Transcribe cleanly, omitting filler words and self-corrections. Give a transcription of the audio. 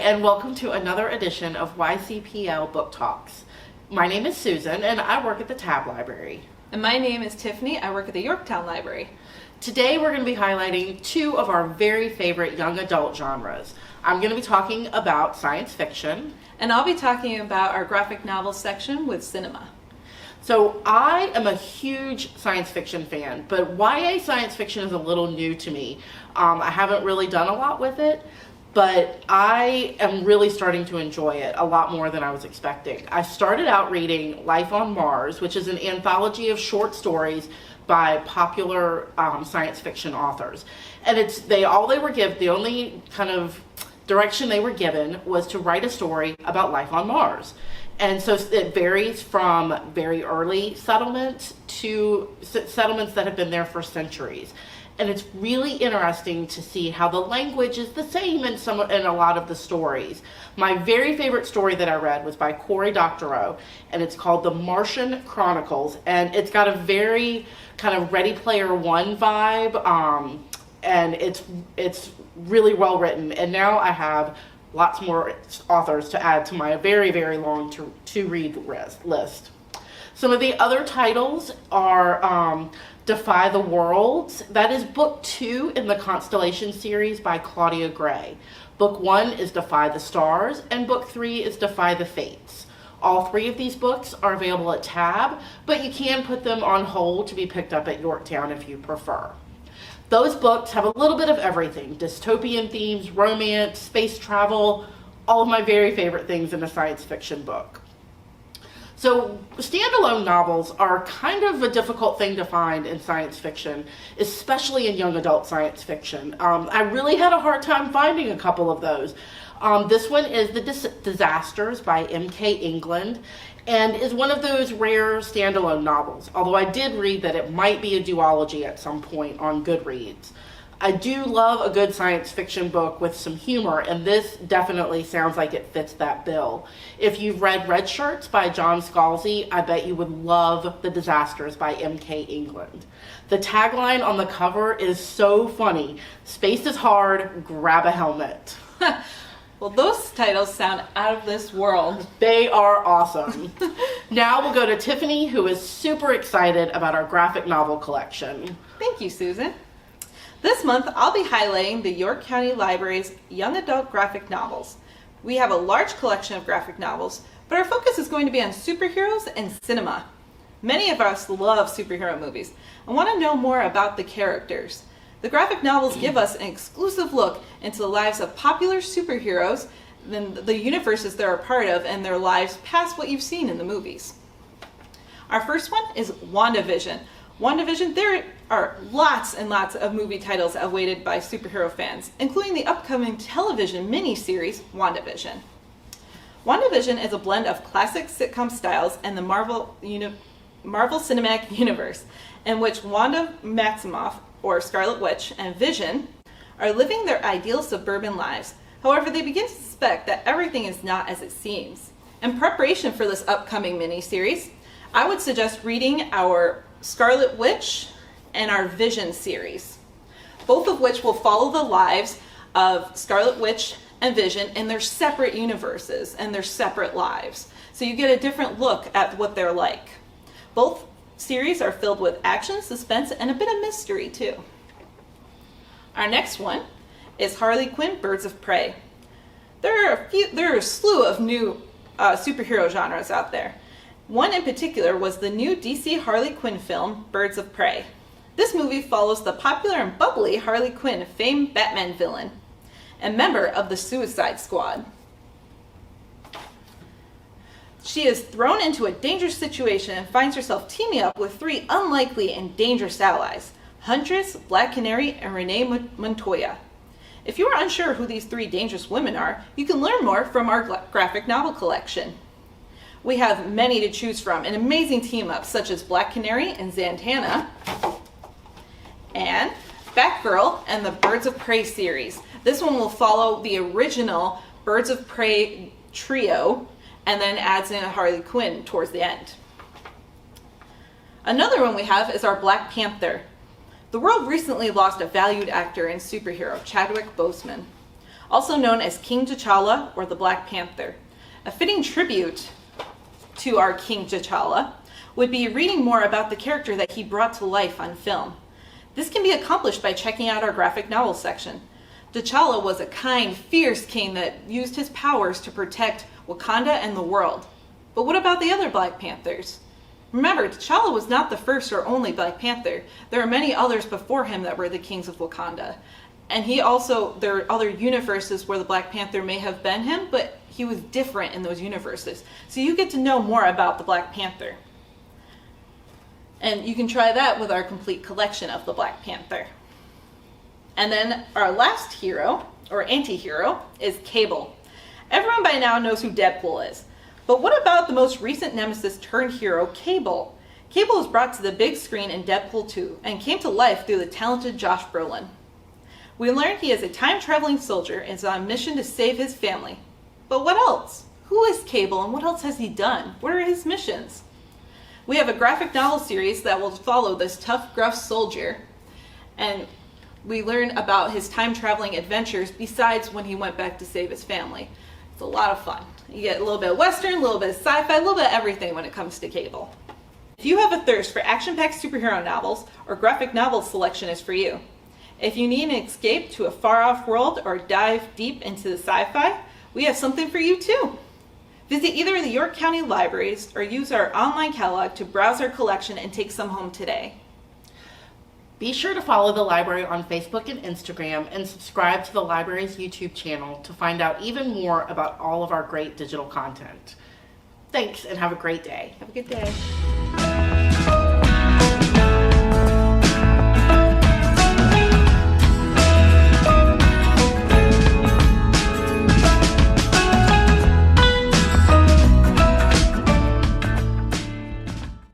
and welcome to another edition of YCPL Book Talks. My name is Susan, and I work at the Tab Library. And my name is Tiffany. I work at the Yorktown Library. Today we're going to be highlighting two of our very favorite young adult genres. I'm going to be talking about science fiction. And I'll be talking about our graphic novel section with cinema. So I am a huge science fiction fan, but YA science fiction is a little new to me. I haven't really done a lot with it, but I am really starting to enjoy it a lot more than I was expecting. I started out reading Life on Mars, which is an anthology of short stories by popular science fiction authors. And the only kind of direction they were given was to write a story about life on Mars. And so it varies from very early settlements to settlements that have been there for centuries. And it's really interesting to see how the language is the same in a lot of the stories. My very favorite story that I read was by Cory Doctorow, and it's called The Martian Chronicles. And it's got a very kind of Ready Player One vibe, and it's really well written. And now I have lots more authors to add to my very, very long to read list. Some of the other titles are Defy the Worlds. That is book 2 in the Constellation series by Claudia Gray. Book 1 is Defy the Stars, and book 3 is Defy the Fates. All 3 of these books are available at Tab, but you can put them on hold to be picked up at Yorktown if you prefer. Those books have a little bit of everything: dystopian themes, romance, space travel, all of my very favorite things in a science fiction book. So standalone novels are kind of a difficult thing to find in science fiction, especially in young adult science fiction. I really had a hard time finding a couple of those. This one is The Disasters by M.K. England, and is one of those rare standalone novels, although I did read that it might be a duology at some point on Goodreads. I do love a good science fiction book with some humor, and this definitely sounds like it fits that bill. If you've read Red Shirts by John Scalzi, I bet you would love The Disasters by M.K. England. The tagline on the cover is so funny: "Space is hard, grab a helmet." Well, those titles sound out of this world. They are awesome. Now we'll go to Tiffany, who is super excited about our graphic novel collection. Thank you, Susan. This month, I'll be highlighting the York County Library's young adult graphic novels. We have a large collection of graphic novels, but our focus is going to be on superheroes and cinema. Many of us love superhero movies and want to know more about the characters. The graphic novels give us an exclusive look into the lives of popular superheroes, the universes they're a part of, and their lives past what you've seen in the movies. Our first one is WandaVision. WandaVision, there are lots and lots of movie titles awaited by superhero fans, including the upcoming television miniseries, WandaVision. WandaVision is a blend of classic sitcom styles and the Marvel Cinematic Universe, in which Wanda Maximoff, or Scarlet Witch, and Vision are living their ideal suburban lives. However, they begin to suspect that everything is not as it seems. In preparation for this upcoming miniseries, I would suggest reading our Scarlet Witch and our Vision series, both of which will follow the lives of Scarlet Witch and Vision in their separate universes and their separate lives. So you get a different look at what they're like. Both series are filled with action, suspense, and a bit of mystery too. Our next one is Harley Quinn, Birds of Prey. There are a slew of new superhero genres out there. One in particular was the new DC Harley Quinn film, Birds of Prey. This movie follows the popular and bubbly Harley Quinn, famed Batman villain, and member of the Suicide Squad. She is thrown into a dangerous situation and finds herself teaming up with 3 unlikely and dangerous allies: Huntress, Black Canary, and Renee Montoya. If you are unsure who these 3 dangerous women are, you can learn more from our graphic novel collection. We have many to choose from, and amazing team-ups such as Black Canary and Zatanna, and Batgirl and the Birds of Prey series. This one will follow the original Birds of Prey trio and then adds in a Harley Quinn towards the end. Another one we have is our Black Panther. The world recently lost a valued actor and superhero, Chadwick Boseman. also known as King T'Challa or the Black Panther. A fitting tribute to our King T'Challa would be reading more about the character that he brought to life on film. This can be accomplished by checking out our graphic novel section. T'Challa was a kind, fierce king that used his powers to protect Wakanda and the world. But what about the other Black Panthers? Remember, T'Challa was not the first or only Black Panther. There are many others before him that were the kings of Wakanda. And there are other universes where the Black Panther may have been him, but he was different in those universes. So you get to know more about the Black Panther. And you can try that with our complete collection of the Black Panther. And then our last hero, or anti-hero, is Cable. Everyone by now knows who Deadpool is. But what about the most recent nemesis turned hero, Cable? Cable was brought to the big screen in Deadpool 2 and came to life through the talented Josh Brolin. We learned he is a time-traveling soldier and is on a mission to save his family. But what else? Who is Cable and what else has he done? What are his missions? We have a graphic novel series that will follow this tough, gruff soldier, and we learn about his time-traveling adventures besides when he went back to save his family. It's a lot of fun. You get a little bit of Western, a little bit of sci-fi, a little bit of everything when it comes to Cable. If you have a thirst for action-packed superhero novels, or graphic novel selection is for you. If you need an escape to a far-off world or dive deep into the sci-fi, we have something for you too. Visit either of the York County libraries or use our online catalog to browse our collection and take some home today. Be sure to follow the library on Facebook and Instagram and subscribe to the library's YouTube channel to find out even more about all of our great digital content. Thanks and have a great day. Have a good day.